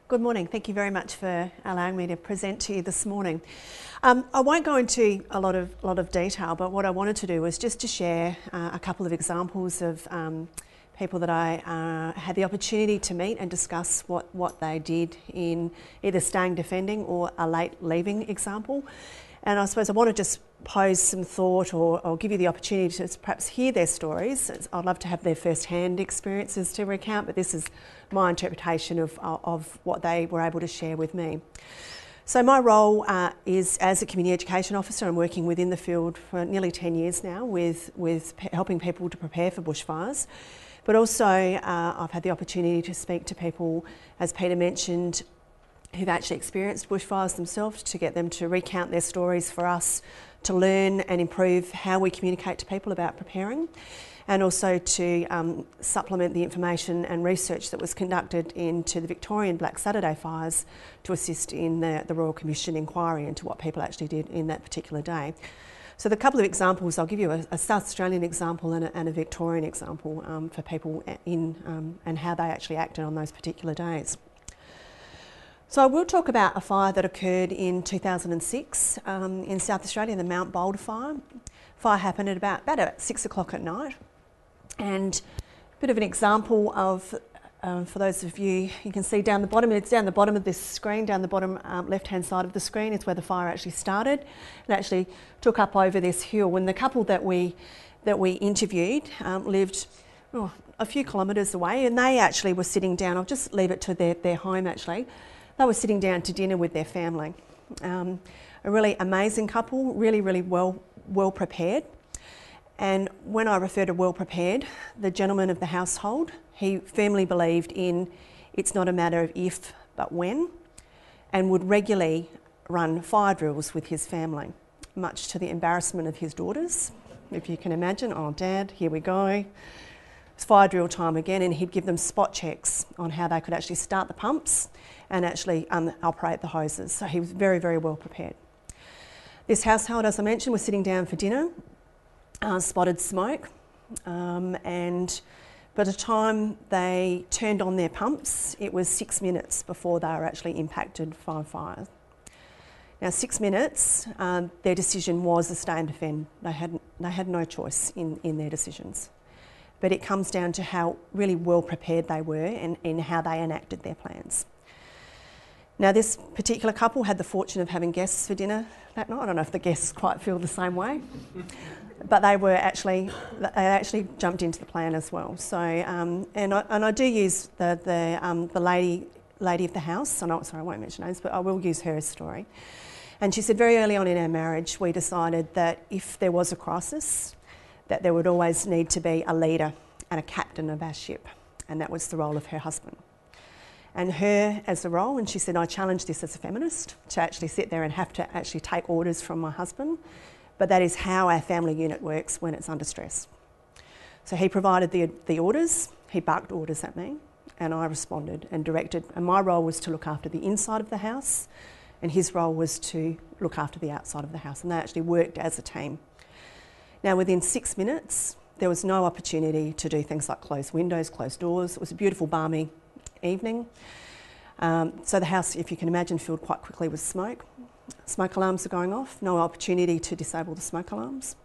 Good morning. Thank you very much for allowing me to present to you this morning. I won't go into a lot of detail, but what I wanted to do was just to share a couple of examples of people that I had the opportunity to meet and discuss what they did in either staying defending or a late leaving example. And I suppose I want to just pose some thought or give you the opportunity to perhaps hear their stories. I'd love to have their first-hand experiences to recount, but this is my interpretation of what they were able to share with me. So my role is as a community education officer. I'm working within the field for nearly 10 years now with helping people to prepare for bushfires. But also I've had the opportunity to speak to people, as Peter mentioned, who've actually experienced bushfires themselves, to get them to recount their stories for us to learn and improve how we communicate to people about preparing, and also to supplement the information and research that was conducted into the Victorian Black Saturday fires to assist in the Royal Commission inquiry into what people actually did in that particular day. So the couple of examples, I'll give you a South Australian example and a Victorian example for people and how they actually acted on those particular days. So I will talk about a fire that occurred in 2006 in South Australia, the Mount Boulder fire. Fire happened at about 6 o'clock at night. And a bit of an example of, for those of you, you can see down the bottom, it's down the bottom of this screen, down the bottom left-hand side of the screen is where the fire actually started. It actually took up over this hill. And the couple that we interviewed lived a few kilometres away, and they actually were sitting down. I'll just leave it to their home actually. They were sitting down to dinner with their family. A really amazing couple, really well prepared. And when I refer to well prepared, the gentleman of the household, he firmly believed in it's not a matter of if but when, and would regularly run fire drills with his family, much to the embarrassment of his daughters. If you can imagine, oh Dad, here we go. It's fire drill time again, and he'd give them spot checks on how they could actually start the pumps and actually operate the hoses. So he was very well prepared. This household, as I mentioned, was sitting down for dinner, spotted smoke, and by the time they turned on their pumps, it was 6 minutes before they were actually impacted by fire. Now 6 minutes, their decision was to stay and defend. They had no choice in their decisions. But it comes down to how really well prepared they were and how they enacted their plans. Now this particular couple had the fortune of having guests for dinner that night. I don't know if the guests quite feel the same way, but they actually jumped into the plan as well. So and I do use the lady of the house. I won't mention names, but I will use her story. And she said very early on in our marriage, we decided that if there was a crisis, that there would always need to be a leader and a captain of our ship, and that was the role of her husband. And her as a role, and she said, I challenge this as a feminist, to actually sit there and have to actually take orders from my husband, but that is how our family unit works when it's under stress. So he provided the orders, he barked orders at me, and I responded and directed, and my role was to look after the inside of the house, and his role was to look after the outside of the house, and they actually worked as a team. Now within 6 minutes, there was no opportunity to do things like close windows, close doors. It was a beautiful, balmy evening. So the house, if you can imagine, filled quite quickly with smoke. Smoke alarms are going off, no opportunity to disable the smoke alarms.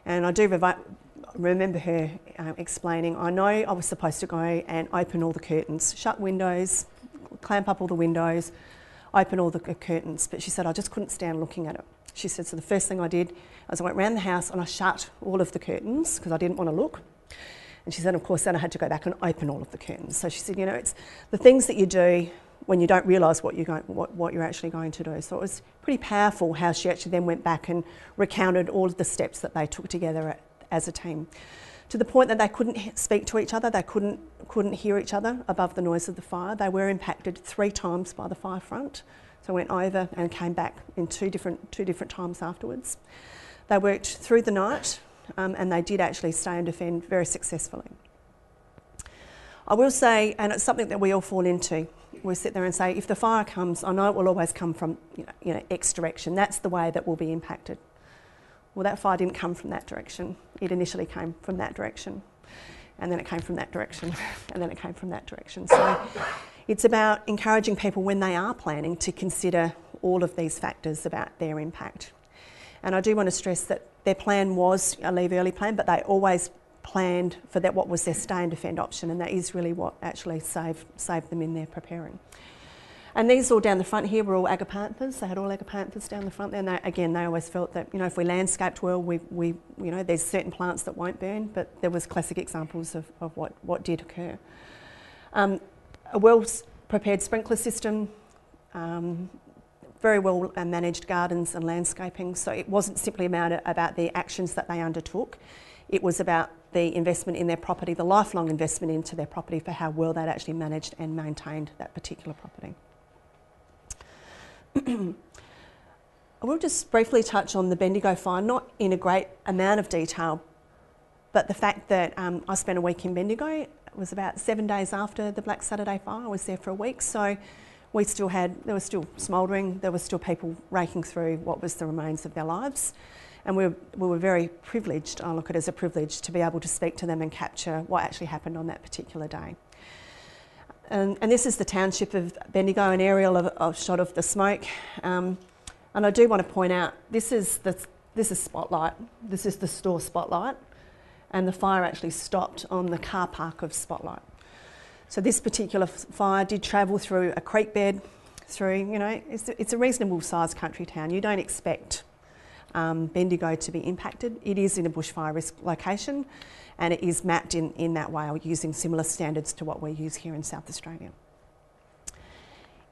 And I do remember her explaining, I know I was supposed to go and open all the curtains, shut windows, clamp up all the windows, open all the curtains, but she said I just couldn't stand looking at it. She said, so the first thing I did was I went around the house and I shut all of the curtains because I didn't want to look. And she said, of course, then I had to go back and open all of the curtains. So she said, you know, it's the things that you do when you don't realise what you're actually going to do. So it was pretty powerful how she actually then went back and recounted all of the steps that they took together as a team, to the point that they couldn't speak to each other, they couldn't hear each other above the noise of the fire. They were impacted 3 times by the fire front. So went over and came back in two different times afterwards. They worked through the night, and they did actually stay and defend very successfully. I will say, and it's something that we all fall into, we sit there and say, if the fire comes, I know it will always come from X direction. That's the way that we'll be impacted. Well, that fire didn't come from that direction. It initially came from that direction, and then it came from that direction, and then it came from that direction. So It's about encouraging people when they are planning to consider all of these factors about their impact. And I do want to stress that their plan was a leave early plan, but they always planned for that what was their stay and defend option, and that is really what actually saved them in their preparing. And these all down the front here were all agapanthus. They had all agapanthus down the front there, and they always felt that, you know, if we landscaped well, you know, there's certain plants that won't burn, but there was classic examples of what did occur. A well-prepared sprinkler system, very well managed gardens and landscaping, so it wasn't simply about the actions that they undertook, it was about the investment in their property, the lifelong investment into their property for how well they'd actually managed and maintained that particular property. I will just briefly touch on the Bendigo fire, not in a great amount of detail, but the fact that I spent a week in Bendigo. It was about 7 days after the Black Saturday fire. I was there for a week, so there was still smouldering, there were still people raking through what was the remains of their lives. And we were very privileged, I look at it as a privilege, to be able to speak to them and capture what actually happened on that particular day. And this is the township of Bendigo, an aerial of shot of the smoke. And I do want to point out, this is Spotlight. This is the store Spotlight, and the fire actually stopped on the car park of Spotlight. So this particular fire did travel through a creek bed, you know, it's a reasonable sized country town. You don't expect Bendigo to be impacted. It is in a bushfire risk location, and it is mapped in that way, using similar standards to what we use here in South Australia.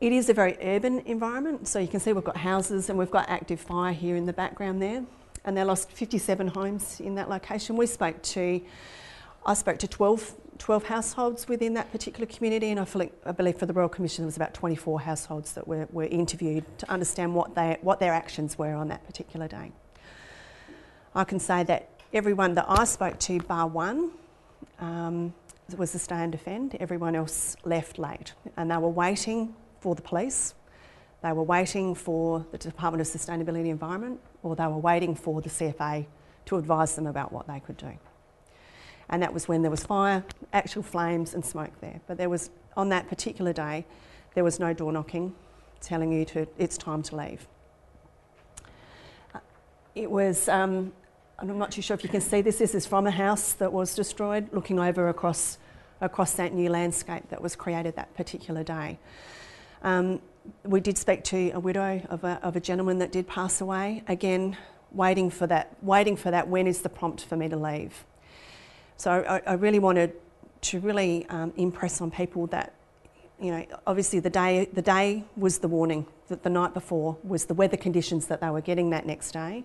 It is a very urban environment, so you can see we've got houses and we've got active fire here in the background there, and they lost 57 homes in that location. I spoke to 12 households within that particular community, and I believe for the Royal Commission there was about 24 households that were interviewed to understand what their actions were on that particular day. I can say that everyone that I spoke to, bar one, was the stay and defend. Everyone else left late, and they were waiting for the police, they were waiting for the Department of Sustainability Environment, or they were waiting for the CFA to advise them about what they could do. And that was when there was fire, actual flames and smoke there. But there was, on that particular day, there was no door knocking telling you it's time to leave. It was, I'm not too sure if you can see this is from a house that was destroyed, looking over across that new landscape that was created that particular day. We did speak to a widow of a gentleman that did pass away, again, waiting for that, when is the prompt for me to leave? So I really wanted to really impress on people that, you know, obviously the day was the warning, that the night before was the weather conditions that they were getting that next day,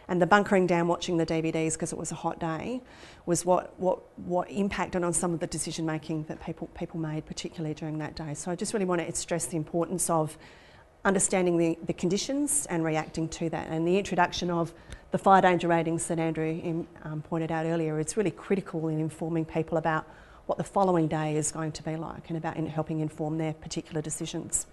and the bunkering down watching the DVDs because it was a hot day was what impacted on some of the decision making that people made, particularly during that day. So I just really want to stress the importance of understanding the conditions and reacting to that, and the introduction of the fire danger ratings that Andrew pointed out earlier. It's really critical in informing people about what the following day is going to be like, and about helping inform their particular decisions.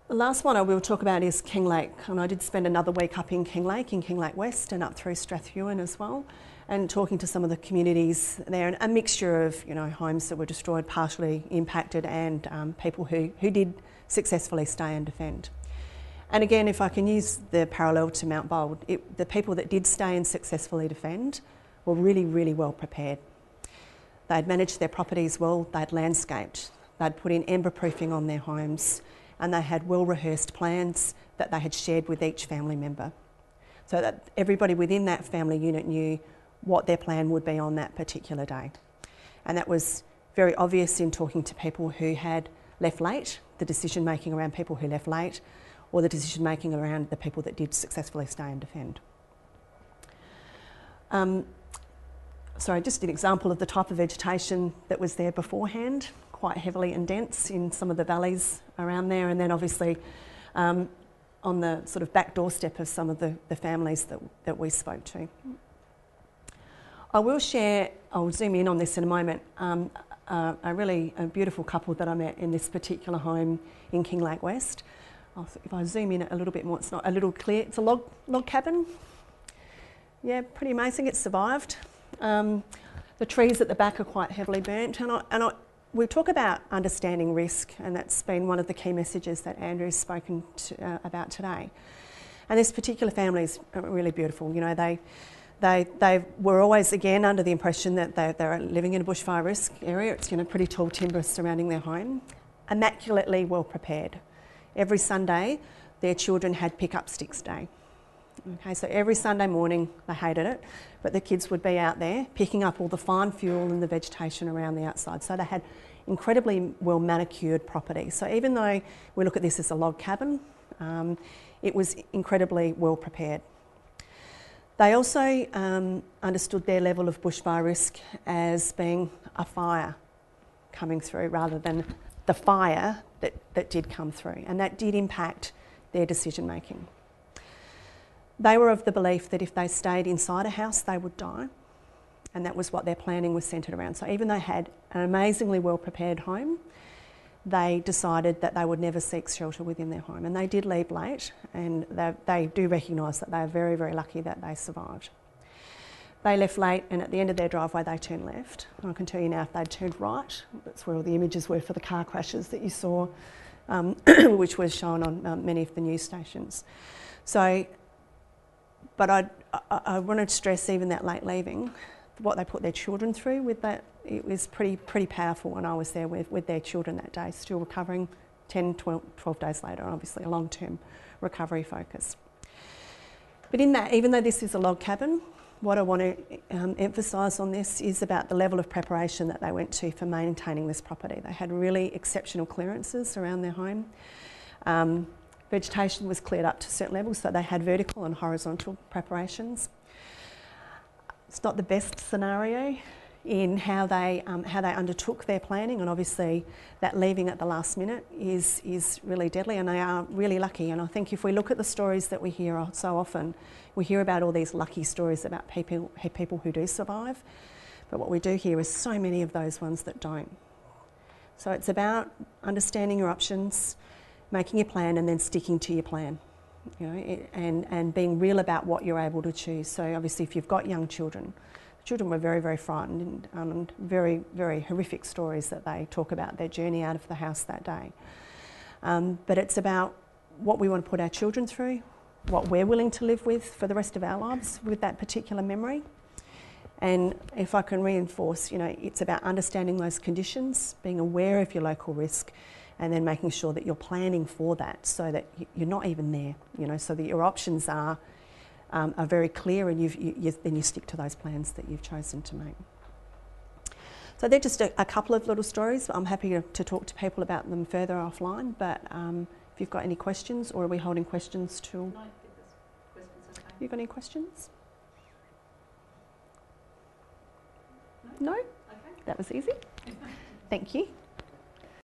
The last one I will talk about is Kinglake, and I did spend another week up in Kinglake West and up through Strathewen as well, and talking to some of the communities there, and a mixture of, you know, homes that were destroyed, partially impacted, and people who did successfully stay and defend. And again, if I can use the parallel to Mount Bold, the people that did stay and successfully defend were really, really well prepared. They'd managed their properties well, they'd landscaped, they'd put in ember proofing on their homes, and they had well-rehearsed plans that they had shared with each family member, so that everybody within that family unit knew what their plan would be on that particular day. And that was very obvious in talking to people who had left late, the decision making around people who left late, or the decision making around the people that did successfully stay and defend. Sorry, just an example of the type of vegetation that was there beforehand, quite heavily and dense in some of the valleys around there, and then obviously on the sort of back doorstep of some of the families that we spoke to. I'll zoom in on this in a moment, a really beautiful couple that I met in this particular home in Kinglake West. If I zoom in a little bit more, it's not a little clear. It's a log cabin. Yeah, pretty amazing. It survived. The trees at the back are quite heavily burnt, and we talk about understanding risk, and that's been one of the key messages that Andrew's spoken about today. And this particular family is really beautiful. You know, they were always, again, under the impression that they're living in a bushfire risk area. It's, you know, pretty tall timber surrounding their home. Immaculately well prepared. Every Sunday, their children had pick-up sticks day. Okay, so every Sunday morning, they hated it, but the kids would be out there picking up all the fine fuel and the vegetation around the outside. So they had incredibly well manicured property. So even though we look at this as a log cabin, it was incredibly well prepared. They also understood their level of bushfire risk as being a fire coming through rather than the fire that did come through, and that did impact their decision making. They were of the belief that if they stayed inside a house, they would die, and that was what their planning was centred around. So even though they had an amazingly well prepared home, they decided that they would never seek shelter within their home, and they did leave late, and they do recognise that they are very, very lucky that they survived. They left late, and at the end of their driveway they turned left. And I can tell you now, if they'd turned right, that's where all the images were for the car crashes that you saw, which was shown on many of the news stations. So, but I wanted to stress even that late leaving, what they put their children through with that, it was pretty powerful when I was there with their children that day, still recovering 10, 12 days later, obviously a long-term recovery focus. But in that, even though this is a log cabin, what I want to emphasise on this is about the level of preparation that they went to for maintaining this property. They had really exceptional clearances around their home. Vegetation was cleared up to certain levels, so they had vertical and horizontal preparations. It's not the best scenario in how they undertook their planning, and obviously that leaving at the last minute is really deadly, and they are really lucky. And I think if we look at the stories that we hear so often, we hear about all these lucky stories about people who do survive, but what we do hear is so many of those ones that don't. So it's about understanding your options, making your plan, and then sticking to your plan, you know, and being real about what you're able to choose. So obviously if you've got young children, the children were very, very frightened, and very, very horrific stories that they talk about their journey out of the house that day. But it's about what we want to put our children through, what we're willing to live with for the rest of our lives with that particular memory. And if I can reinforce, you know, it's about understanding those conditions, being aware of your local risk, and then making sure that you're planning for that so that you're not even there, you know, so that your options are very clear, and then you stick to those plans that you've chosen to make. So they're just a couple of little stories. I'm happy to talk to people about them further offline, but if you've got any questions, or are we holding questions till? No, questions, okay. You got any questions? No? Okay. That was easy. Thank you.